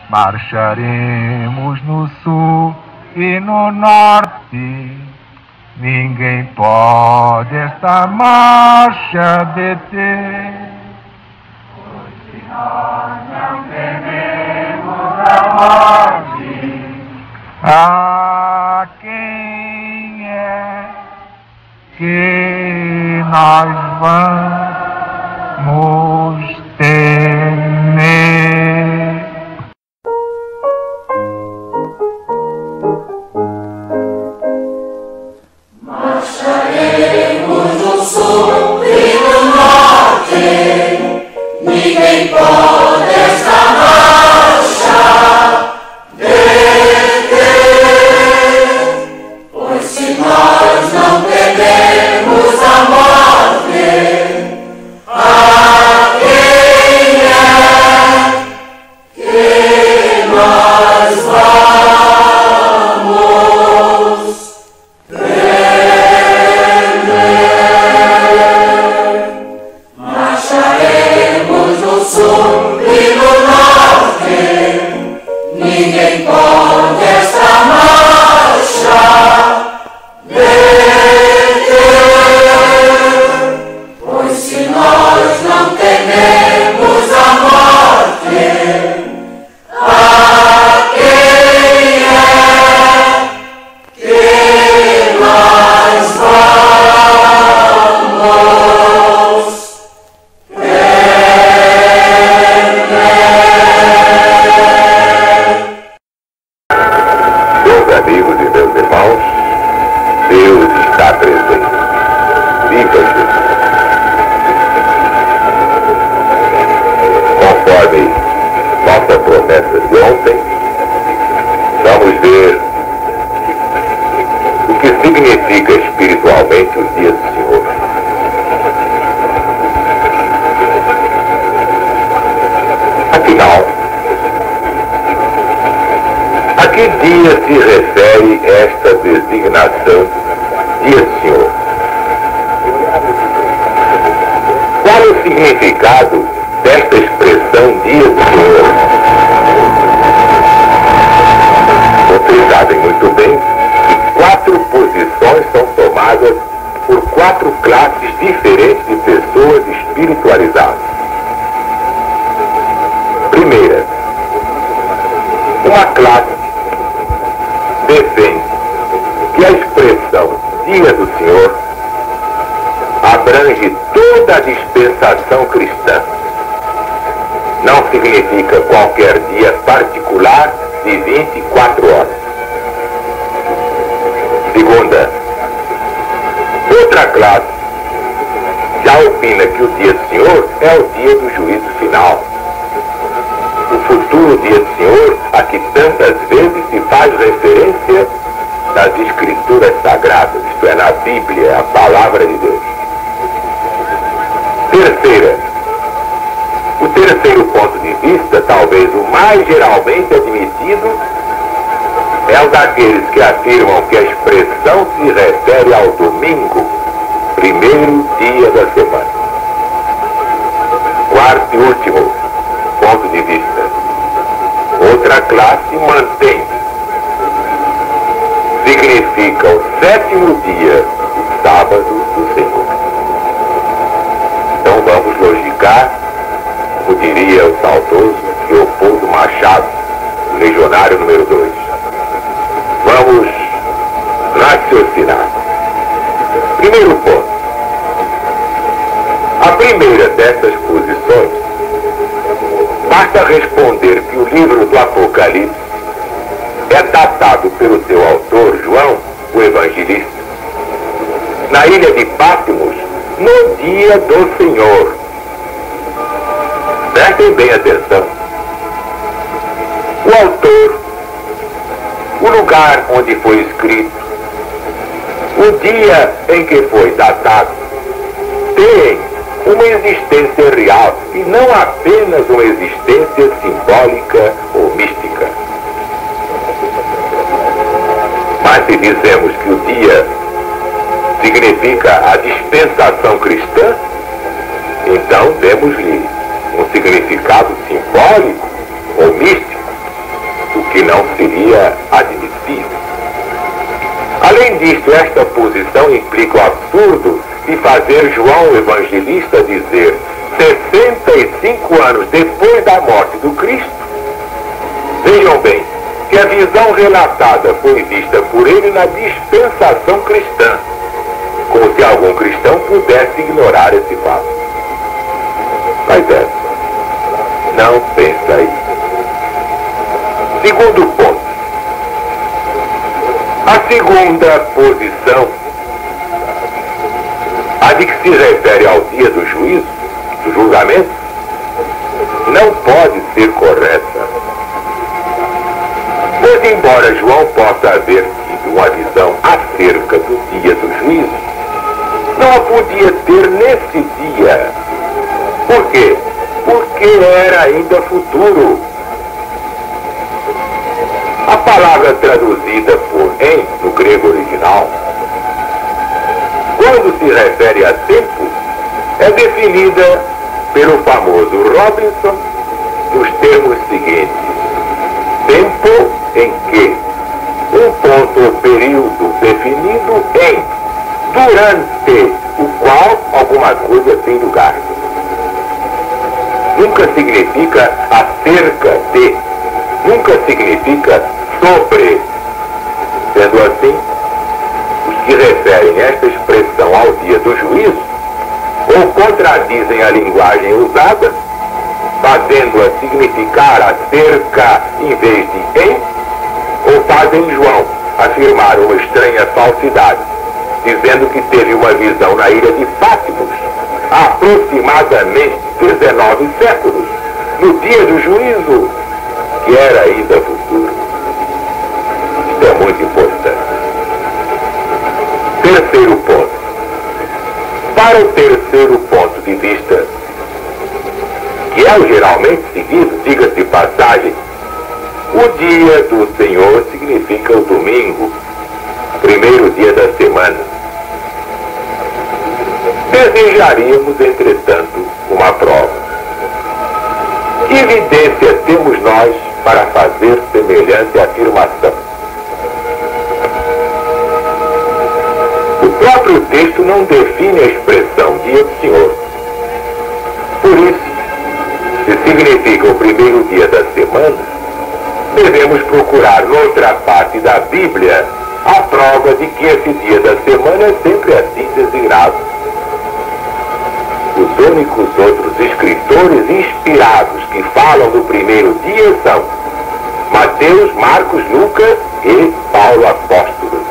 Marcharemos no sul e no norte, ninguém pode esta marcha deter. Pois se nós não tememos a morte, a quem é que nós vamos temer? Marcharemos no sul e no norte, ninguém pode esta marcha deter. Pois se nós não tememos a morte, a quem é que nós vamos marcharemos no sul e no norte, ninguém pode esta marcha deter. Pois se nós não tememos a morte, a quem é que nós vamos Meus amigos e meus irmãos, Deus está presente. Viva Jesus! Conforme nossa promessa de ontem, vamos ver o que significa espiritualmente o dia do Senhor. Afinal, a que dia se refere esta designação dia do Senhor? Qual o significado desta expressão dia do Senhor? Vocês sabem muito bem que 4 posições são tomadas por 4 classes diferentes de pessoas espiritualizadas. Primeira, uma classe defende que a expressão dia do Senhor abrange toda a dispensação cristã. Não significa qualquer dia particular de 24 horas. Segunda, outra classe já opina que o dia do Senhor é o dia do juízo final. O futuro dia do Senhor, a que tantas vezes se faz referência nas Escrituras Sagradas, isto é, na Bíblia, a Palavra de Deus. Terceira, o terceiro ponto de vista, talvez o mais geralmente admitido, é o daqueles que afirmam que a expressão se refere ao domingo, primeiro dia da semana. Quarto e último ponto de vista, outra classe mantém, significa o 7º dia, o sábado do Senhor. Então vamos logicar, como diria o saudoso Leopoldo Machado, o legionário número 2. Vamos raciocinar. Primeiro ponto. A primeira dessas posições, basta responder que o livro do Apocalipse é datado pelo seu autor, João, o evangelista, na ilha de Patmos, no dia do Senhor. Prestem bem atenção. O autor, o lugar onde foi escrito, o dia em que foi datado, tem uma existência real e não apenas uma existência simbólica ou mística. Mas se dizemos que o dia significa a dispensação cristã, então demos-lhe um significado simbólico ou místico. que não seria admissível. Além disso, esta posição implica o absurdo de fazer João Evangelista dizer 65 anos depois da morte do Cristo. Vejam bem, que a visão relatada foi vista por ele na dispensação cristã, como se algum cristão pudesse ignorar esse fato. Mas não pensa isso. Segundo ponto. A segunda posição, a de que se refere ao dia do juízo, do julgamento, não pode ser correta. Pois, embora João possa haver tido uma visão acerca do dia do juízo, não a podia ter nesse dia. Por quê? Porque era ainda futuro. A palavra traduzida por em no grego original, quando se refere a tempo, é definida pelo famoso Robinson nos termos seguintes: tempo em que um ponto ou período definido em, durante o qual alguma coisa tem lugar. Nunca significa acerca de, nunca significa sobre. Sendo assim, os que referem esta expressão ao dia do juízo ou contradizem a linguagem usada, fazendo-a significar acerca em vez de em, ou fazem João afirmar uma estranha falsidade, dizendo que teve uma visão na ilha de Patmos, há aproximadamente 19 séculos, no dia do juízo, que era ainda futuro. Isso é muito importante. Terceiro ponto. Para o terceiro ponto de vista, que é o geralmente seguido, diga-se de passagem, o dia do Senhor significa o domingo, primeiro dia da semana. Desejaríamos, entretanto, uma prova. Que evidência temos nós para fazer semelhante afirmação? O próprio texto não define a expressão dia do Senhor. Por isso, se significa o primeiro dia da semana, devemos procurar noutra parte da Bíblia a prova de que esse dia da semana é sempre assim designado. Os únicos outros escritores inspirados que falam do primeiro dia são Mateus, Marcos, Lucas e Paulo apóstolo.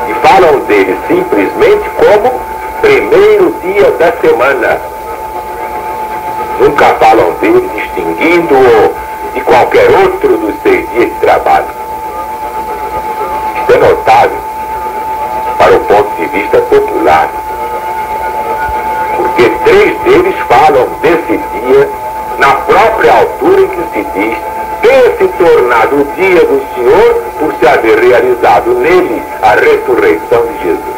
E falam dele simplesmente como primeiro dia da semana. Nunca falam dele distinguindo-o de qualquer outro dos 6 dias de trabalho. Isto é notável para o ponto de vista popular, porque 3 deles falam desse dia na própria altura em que se diz ter se tornado o dia do Senhor por se haver realizado nele a ressurreição de Jesus.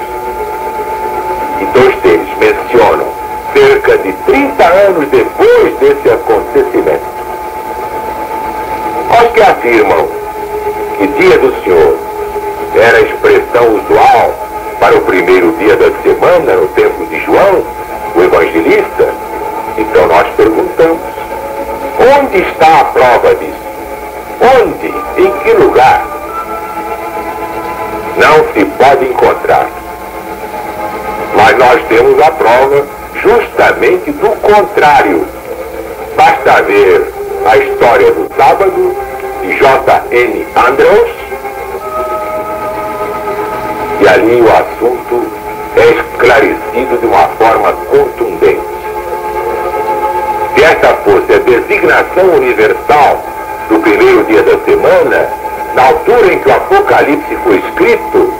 E 2 deles mencionam cerca de 30 anos depois desse acontecimento. Aos que afirmam que dia do Senhor era a expressão usual para o primeiro dia da semana no tempo de João, o evangelista, então nós perguntamos: onde está a prova disso? Onde? Em que lugar? Não se pode encontrar. Mas nós temos a prova justamente do contrário. Basta ver a história do sábado de J.N. Andrews, e ali o assunto é esclarecido de uma forma contundente. Se essa fosse a designação universal do primeiro dia da semana, na altura em que o Apocalipse foi escrito,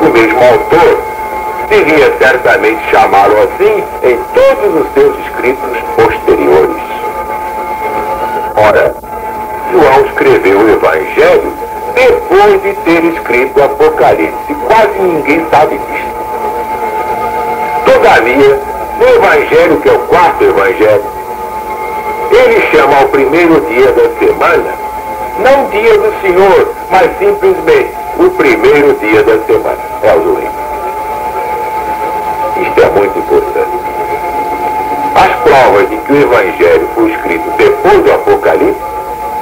o mesmo autor devia certamente chamá-lo assim em todos os seus escritos posteriores. Ora, João escreveu o Evangelho depois de ter escrito o Apocalipse. Quase ninguém sabe disso. Todavia, no Evangelho, que é o 4º Evangelho, ele chama ao primeiro dia da semana Não dia do Senhor, mas simplesmente o primeiro dia da semana. É o domingo. Isto é muito importante. As provas de que o Evangelho foi escrito depois do Apocalipse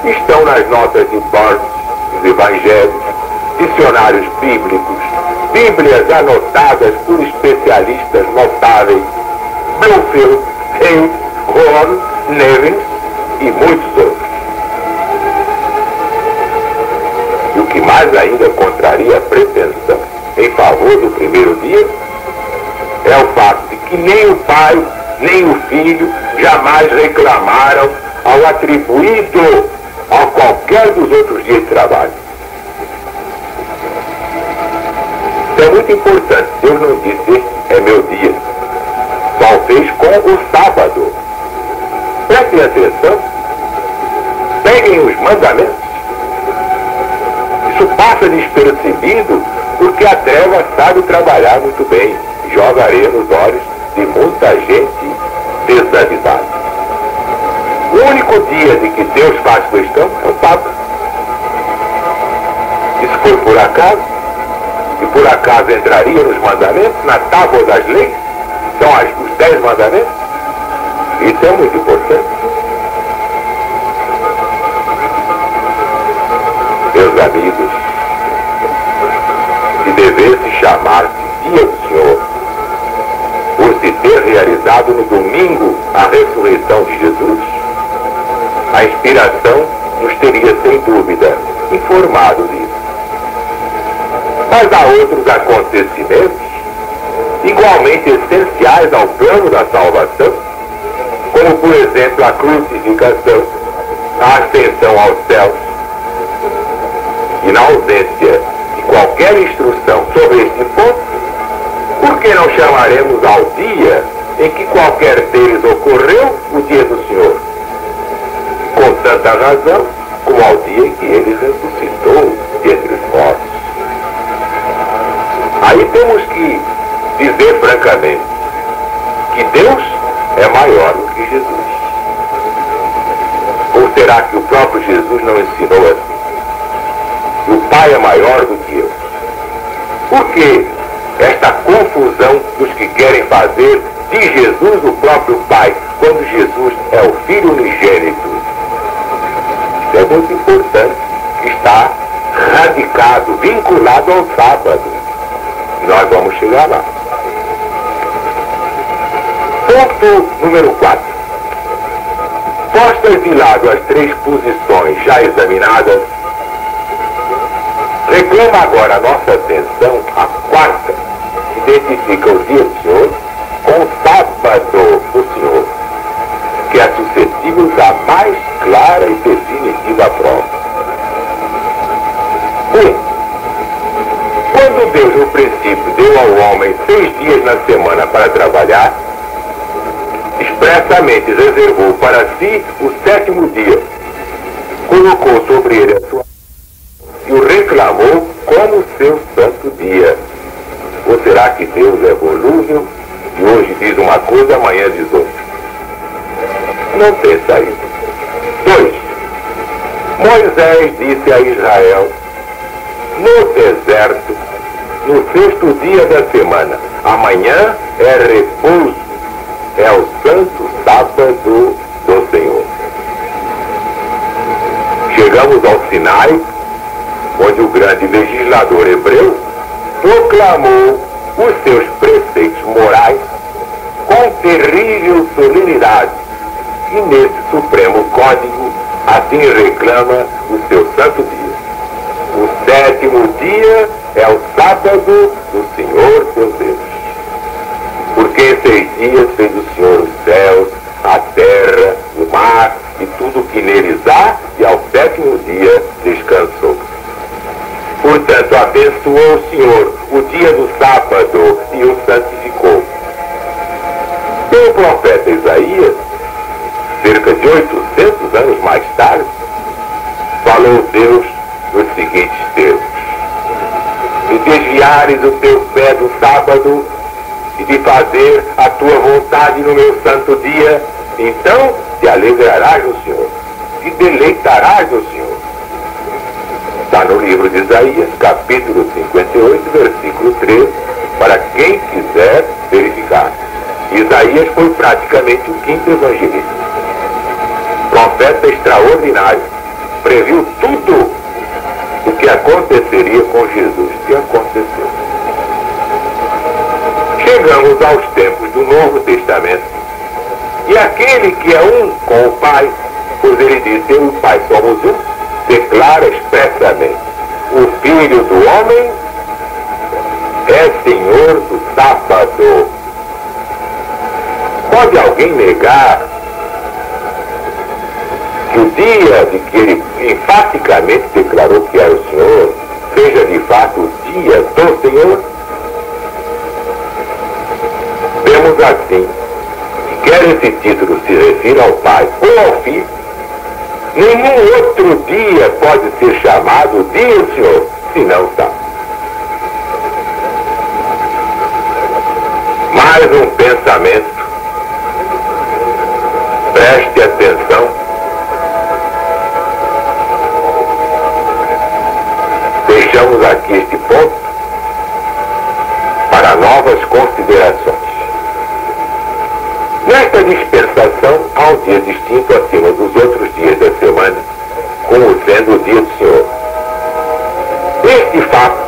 estão nas notas de bordo dos Evangelhos, dicionários bíblicos, Bíblias anotadas por especialistas notáveis, Bloomfield, Hale, Horn, Nevins e muitos outros. E o que mais ainda contraria a pretensão em favor do primeiro dia é o fato de que nem o Pai, nem o Filho jamais reclamaram ao atribuído a qualquer dos outros dias de trabalho. Isso é muito importante. Deus não disse, este é meu dia. Só o fez com o sábado. Prestem atenção. Peguem os mandamentos. Isso passa despercebido porque a treva sabe trabalhar muito bem. Joga areia nos olhos de muita gente desavisada. O único dia de que Deus faz questão é o sábado. Isso foi por acaso? E por acaso entraria nos mandamentos, na tábua das leis? São os 10 mandamentos? Isso é muito importante. Meus amigos, se devesse chamar-se Dia do Senhor, por se ter realizado no domingo a ressurreição de Jesus, a inspiração nos teria sem dúvida informado disso. Mas há outros acontecimentos igualmente essenciais ao plano da salvação, como por exemplo a crucificação, a ascensão aos céus. E na ausência de qualquer instrução sobre este ponto, por que não chamaremos ao dia em que qualquer deles ocorreu o dia do Senhor? Com tanta razão como ao dia em que ele ressuscitou dentre os mortos. Aí temos que dizer francamente que Deus é maior do que Jesus. Ou será que o próprio Jesus não ensinou assim? O Pai é maior do que eu. Por que esta confusão dos que querem fazer de Jesus o próprio Pai, quando Jesus é o Filho unigênito? Isso é muito importante, que está radicado, vinculado ao sábado. Nós vamos chegar lá. Ponto número 4. Postas de lado as 3 posições já examinadas, reclama agora a nossa atenção a 4ª, que identifica o dia do Senhor com o sábado do Senhor, que é suscetível da mais clara e definitiva prova. 1. Quando Deus, no princípio, deu ao homem 6 dias na semana para trabalhar, expressamente reservou para si o 7º dia, colocou sobre ele a sua e o reclamou como seu santo dia. Ou será que Deus é volúvel e hoje diz uma coisa, amanhã diz outra? Não tem saída. 2. Moisés disse a Israel, no deserto, no 6º dia da semana, amanhã é repouso, é o santo sábado do Senhor. Chegamos ao Sinai, onde o grande legislador hebreu proclamou os seus preceitos morais com terrível solenidade, e nesse supremo código assim reclama o seu santo dia. O 7º dia é o sábado do Senhor teu Deus. Porque em 6 dias fez o Senhor os céus, a terra, o mar e tudo o que neles há, e ao 7º dia descansou. Portanto, abençoou o Senhor o dia do sábado e o santificou. Pelo profeta Isaías, cerca de 800 anos mais tarde, falou Deus nos seguintes termos: se desviares o teu pé do sábado e de fazer a tua vontade no meu santo dia, então te alegrarás no Senhor, te deleitarás no Senhor. livro de Isaías, capítulo 58, versículo 13, para quem quiser verificar. Isaías foi praticamente o quinto evangelista. Profeta extraordinário, previu tudo o que aconteceria com Jesus, e aconteceu. Chegamos aos tempos do Novo Testamento, e aquele que é um com o Pai, pois ele disse: eu e o Pai somos um, declara expressamente: o Filho do Homem é Senhor do sábado. Pode alguém negar que o dia de que ele enfaticamente declarou que era o Senhor seja de fato o dia do Senhor? Vemos assim, que quer esse título se refira ao Pai ou ao Filho, nenhum outro dia pode ser chamado dia do Senhor, senão sábado. Mais um pensamento, preste atenção. Deixamos aqui este ponto para novas considerações. Nesta dispensação, há um dia distinto acima dos outros dias da semana, como sendo o dia do Senhor. Este fato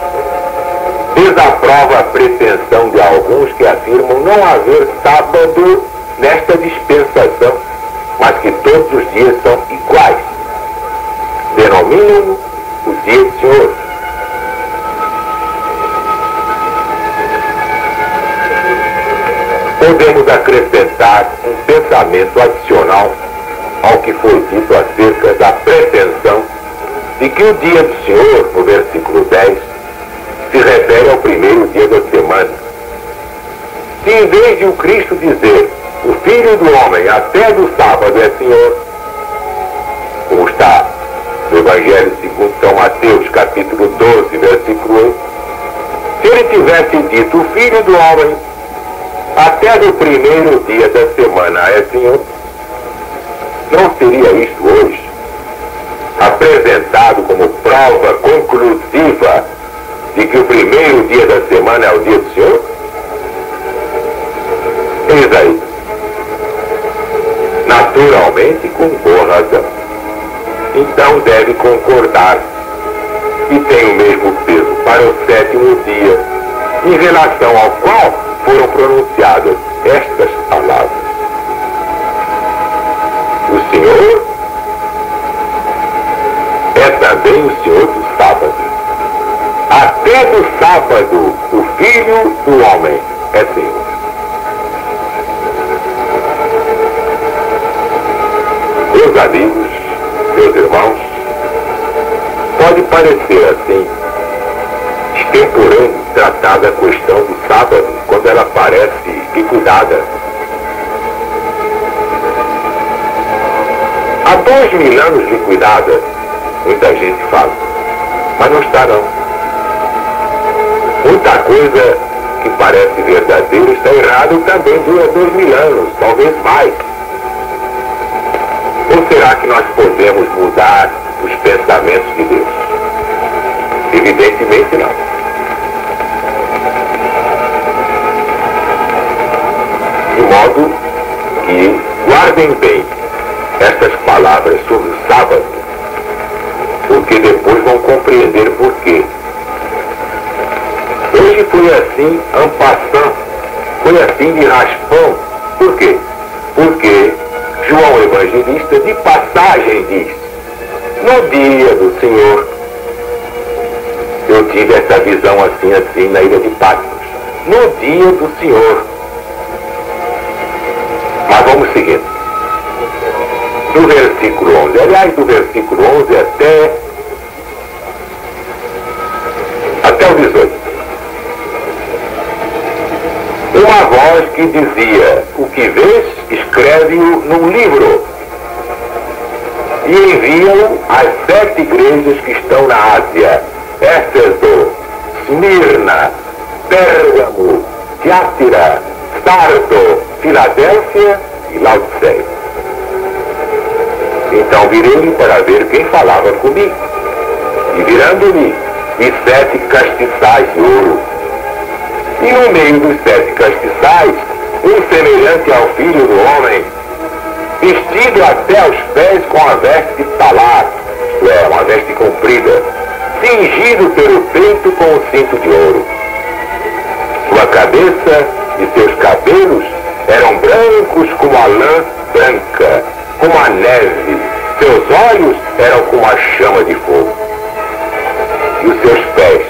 desaprova a pretensão de alguns que afirmam não haver sábado nesta dispensação, mas que todos os dias são iguais. Denominam-no o dia do Senhor. Podemos acrescentar um pensamento adicional ao que foi dito acerca da pretensão de que o dia do Senhor, no versículo 10, se refere ao primeiro dia da semana. Se em vez de o Cristo dizer o Filho do Homem até do sábado é Senhor, como está no Evangelho segundo São Mateus, capítulo 12, versículo 8, se ele tivesse dito o Filho do Homem até do primeiro dia da semana é Senhor, não seria isto hoje apresentado como prova conclusiva de que o primeiro dia da semana é o dia do Senhor? Eis aí. Naturalmente, com boa razão. Então deve concordar e tem o mesmo peso para o sétimo dia, em relação ao qual foram pronunciadas estas palavras: o Senhor é também o Senhor do sábado. Até do sábado, o Filho do Homem é Senhor. Meus amigos, meus irmãos, pode parecer assim extemporâneo tratar da questão do sábado quando ela parece liquidada. Há 2000 anos liquidada, muita gente fala, mas não está não. Muita coisa que parece verdadeira está errado também dura 2000 anos, talvez mais. Ou será que nós podemos mudar os pensamentos de Deus? Evidentemente não. De modo que guardem bem estas palavras sobre o sábado, porque depois vão compreender por quê. Hoje foi assim, en passant, foi assim de raspão. Por quê? Porque João Evangelista de passagem diz: no dia do Senhor, eu tive essa visão assim na ilha de Patmos. No dia do Senhor. Mas vamos seguindo. Do versículo 11, aliás, do versículo 11 até o 18. Uma voz que dizia: o que vês, escreve-o num livro e envia-o às 7 igrejas que estão na Ásia: Éfeso, Esmirna, Pérgamo, Tiátira, Sardo, Filadélfia e Laodiceia. Então virei para ver quem falava comigo. E virando-me, vi 7 castiçais de ouro. E no meio dos 7 castiçais, um semelhante ao Filho do Homem, vestido até aos pés com a veste de talar, isto é, uma veste comprida, cingido pelo peito com um cinto de ouro. Sua cabeça e seus cabelos eram brancos como a lã branca, como a neve. Seus olhos eram como a chama de fogo. E os seus pés,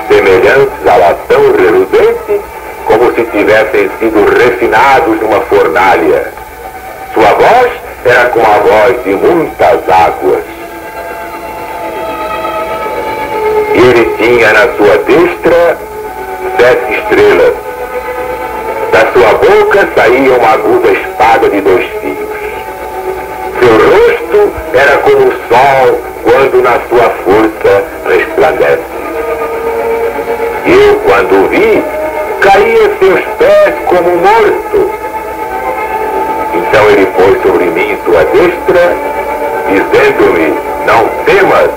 semelhantes a latão reluzente, como se tivessem sido refinados numa fornalha. Sua voz era como a voz de muitas águas. E ele tinha na sua destra 7 estrelas. Da sua boca saía uma aguda espada de 2 fios. Seu rosto era como o sol quando na sua força resplandece. E eu, quando o vi, caí a seus pés como morto. Então ele pôs sobre mim sua destra, dizendo-me: não temas,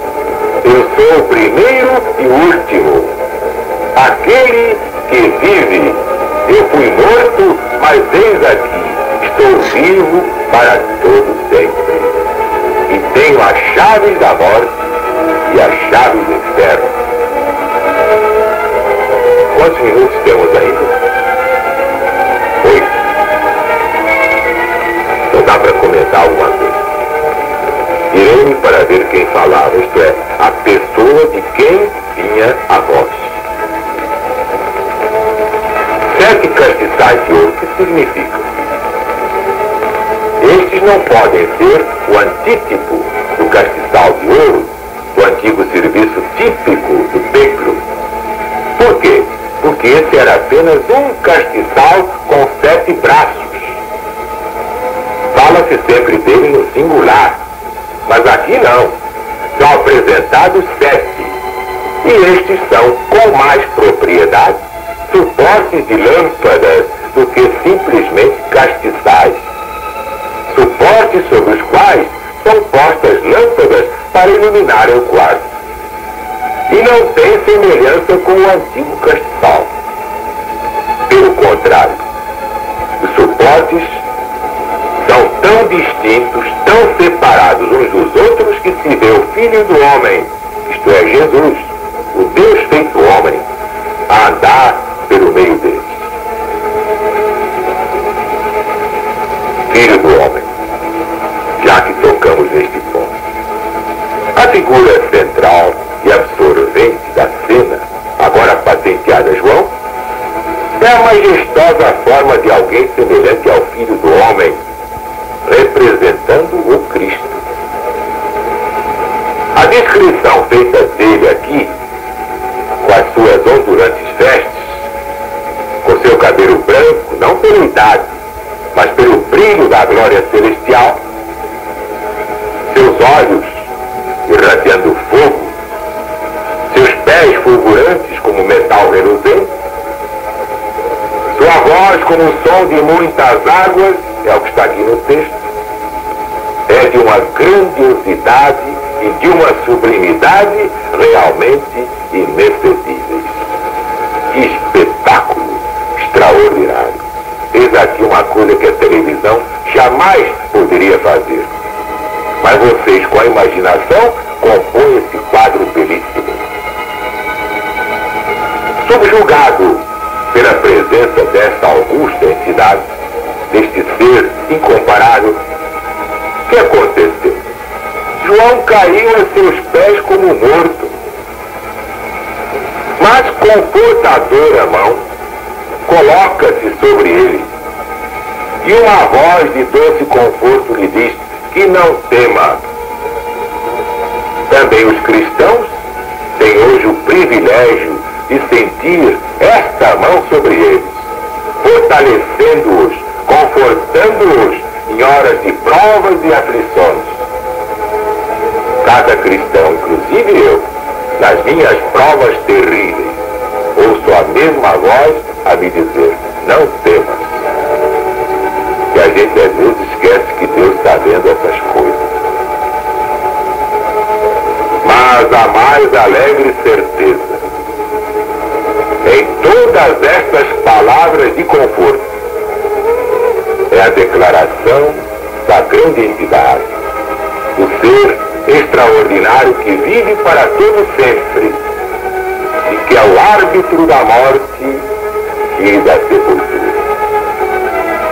eu sou o primeiro e o último, aquele que vive. Eu fui morto, mas eis aqui, estou vivo para todo sempre. E tenho as chaves da morte e as chaves do inferno. Quantos minutos temos ainda? 8. Então dá para comentar alguma coisa. Irei-me para ver quem falava, isto é, a pessoa de quem vinha a voz. 7 castiçais de ouro, o que significa? Estes não podem ser o antítipo do castiçal de ouro, do antigo serviço típico do templo. Por quê? Porque esse era apenas um castiçal com 7 braços. Fala-se sempre dele no singular, mas aqui não. São apresentados 7. E estes são, com mais propriedade, suportes de lâmpadas do que simplesmente castiçais. Suportes sobre os quais são postas lâmpadas para iluminar o quarto. E não tem semelhança com o antigo castiçal. Pelo contrário, os suportes são tão distintos, tão separados uns dos outros, que se vê o Filho do Homem, isto é, Jesus, o Deus feito homem, a andar pelo meio deles. Filho do Homem, já que tocamos neste ponto. A figura central e absorvente da cena, agora patenteada a João, é a majestosa forma de alguém semelhante ao Filho do Homem, representando o Cristo. A descrição feita dele aqui, com as suas ondulantes vestes, com seu cabelo branco, não pela idade, mas pelo brilho da glória celestial, seus olhos irradiando fogo, seus pés fulgurantes como metal reluzente, sua voz como o som de muitas águas, é o que está aqui no texto, é de uma grandiosidade e de uma sublimidade realmente inexcedíveis. Que espetáculo extraordinário! Eis aqui uma coisa que a televisão jamais poderia fazer. Mas vocês, com a imaginação, compõem esse quadro belíssimo. Subjugado pela presença desta augusta entidade, deste ser incomparável, o que aconteceu? João caiu a seus pés como morto, mas confortadora mão coloca-se sobre ele, e uma voz de doce conforto lhe diz que não tema. Também os cristãos têm hoje o privilégio de sentir esta mão sobre eles, fortalecendo-os, confortando-os em horas de provas e aflições. Cada cristão, inclusive eu, nas minhas provas terríveis, ouço a mesma voz a me dizer: não temas. E a gente às vezes esquece que Deus está vendo essas coisas. Mas mas a mais alegre certeza. Em todas estas palavras de conforto é a declaração da grande entidade, do ser extraordinário que vive para todo sempre e que é o árbitro da morte e da sepultura.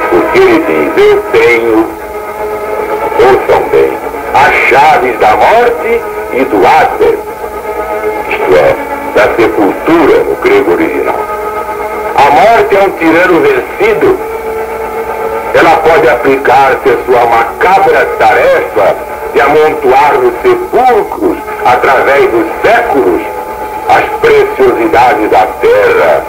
Porque ele diz: eu tenho, ouçam bem, as chaves da morte e do Hades, isto é, da sepultura no grego original. A morte é um tirano vencido. Ela pode aplicar-se a sua macabra tarefa de amontoar nos sepulcros, através dos séculos, as preciosidades da terra.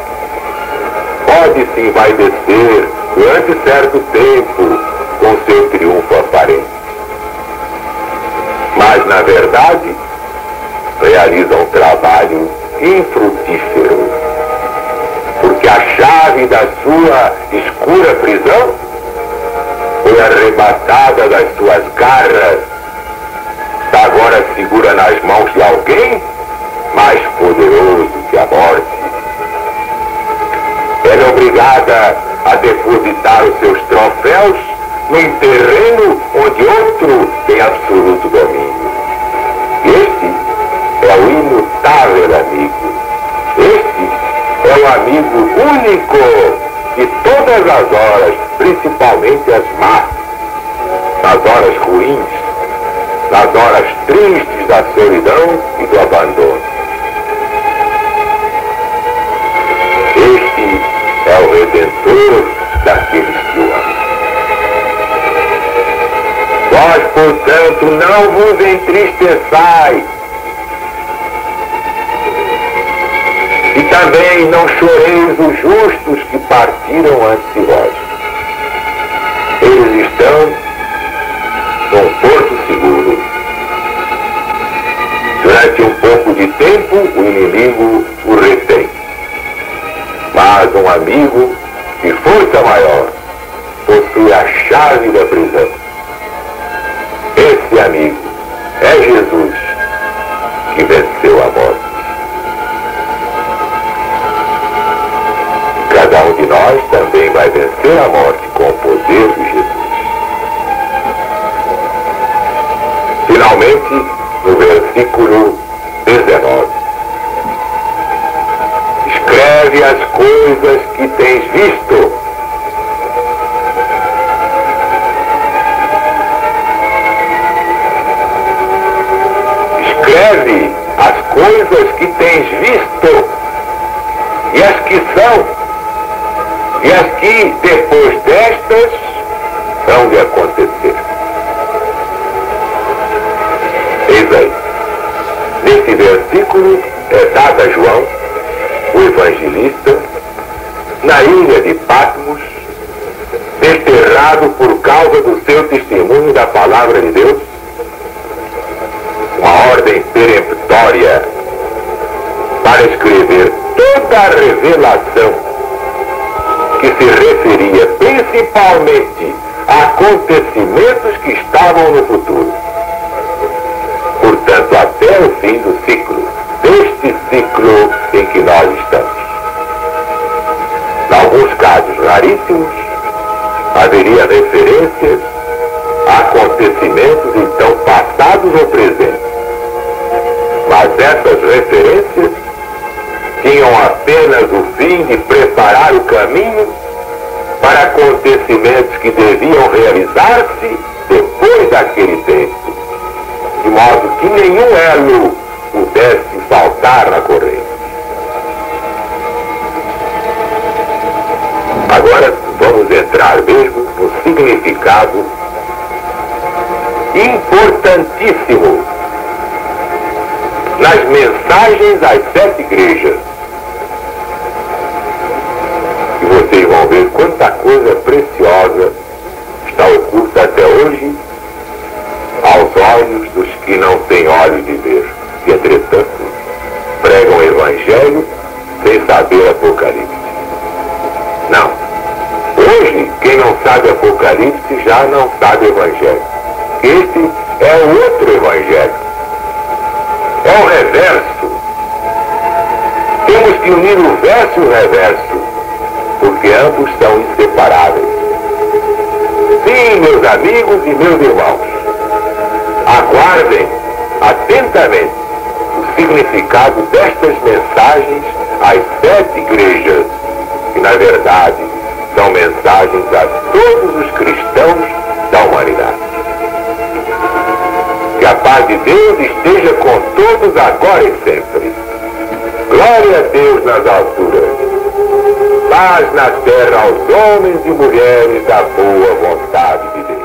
Pode se envaidecer durante certo tempo com seu triunfo aparente. Mas, na verdade, realiza um trabalho infrutífero, porque a chave da sua escura prisão foi arrebatada das suas garras, está agora segura nas mãos de alguém mais poderoso que a morte. Ela é obrigada a depositar os seus troféus num terreno onde outro tem absoluto domínio. Este é o imutável amigo. Este é o amigo único de todas as horas, principalmente as más, nas horas ruins, nas horas tristes da solidão e do abandono. Este é o Redentor daqueles que o amam. Vós, portanto, não vos entristeçais, e também não choreis os justos que partiram antes de vós. Eles estão num porto seguro. Durante um pouco de tempo, o inimigo o retém. Mas um amigo de força maior possui a chave da prisão. Esse amigo é Jesus, que venceu a morte. Cada um de nós também vai vencer a morte com o poder de Jesus. Finalmente, no versículo 19, escreve as coisas que tens visto. Escreve as coisas que tens visto, e as que são, e as que depois destas hão de acontecer. Eis aí, nesse versículo é dado a João, o evangelista, na ilha de Patmos, desterrado por causa do seu testemunho da palavra de Deus, uma ordem peremptória para escrever toda a revelação que se referia principalmente a acontecimentos que estavam no futuro. Portanto, até o fim do ciclo, deste ciclo em que nós estamos. Em alguns casos raríssimos, haveria referências a acontecimentos então passados ou presentes. Mas essas referências tinham apenas o fim de preparar o caminho para acontecimentos que deviam realizar-se depois daquele tempo, de modo que nenhum elo pudesse faltar na corrente. Agora vamos entrar mesmo no significado importantíssimo nas mensagens às 7 igrejas. E vocês vão ver quanta coisa preciosa está oculta até hoje aos olhos dos que não têm olhos de ver, e entretanto pregam o Evangelho sem saber Apocalipse. Não. Hoje, quem não sabe Apocalipse já não sabe Evangelho. Esse é o outro Evangelho. É o reverso. Temos que unir o verso e o reverso, porque ambos são inseparáveis. Sim, meus amigos e meus irmãos, aguardem atentamente o significado destas mensagens às 7 igrejas, que na verdade são mensagens a todos os cristãos da humanidade. Que a paz de Deus esteja com todos agora e sempre. Glória a Deus nas alturas. Paz na terra aos homens e mulheres da boa vontade de Deus.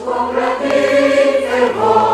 Com grande fervor.